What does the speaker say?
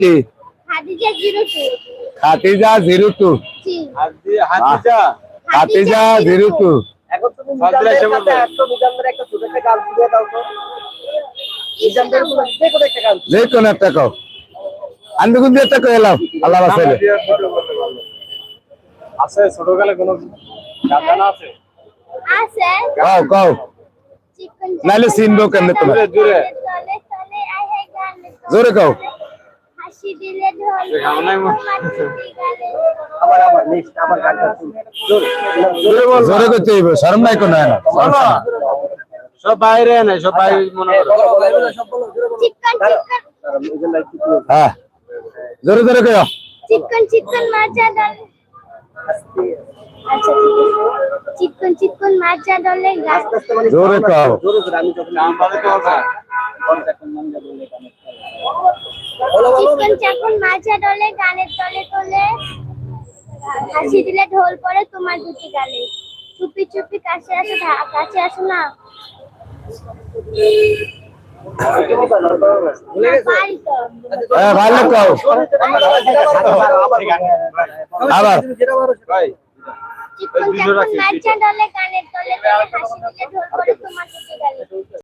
কি খাদিজা 02 খাতিজা 02 জি খাতিজা 02 এখন তুমি মিজানদের কাছে আসছো, মিজানদের একটা ছোট একটা গান শুনিয়ে দাও তো। মিজানদের কোনো যে কোনো একটা গান। যে কোন একটা কও আমি কোন দিয়ে একটা কই এলাম আল্লাহ বাসাইলে আছে ছোটকালে কোনো গান জানা আছে? আছে কও কও চিকন নাইলে চিনবো কেমনে তোমার? জোরে। তলে তলে আহে গানে জোরে কও হাসি দিলে ঢোল গাওনাই মাটি গালে আবার নেক্সট আবার গানটা জোরে জোরে বল। জোরে করতে হইব শরম নাই কোন না সব বাইরে নাই, সব বাইরে মনে করো। চিকন চিকন হ্যাঁ জোরে জোরে কও চিকন চিকন মাচা দলে আচ্ছা চিকন চিকন মাচা দলে গাছ জোরে কও জোরে জোরে আমি যখন নাম বলে তো হবে কোনটা নাম বলে গানে চিকন চাকন মাচা দলে গানের তলে তলে হাসি দিলে ঢোল পড়ে তোমার দুটি গালে চুপি চুপি কাছে আসো কাছে আসো না ভুলে গেছো? পারি তো হ্যাঁ ভালো কও আবার ভাই চিকন চাকন মাচা দলে গানের তলে তলে হাসি দিলে ঢোল পড়ে তোমার দুটি গালে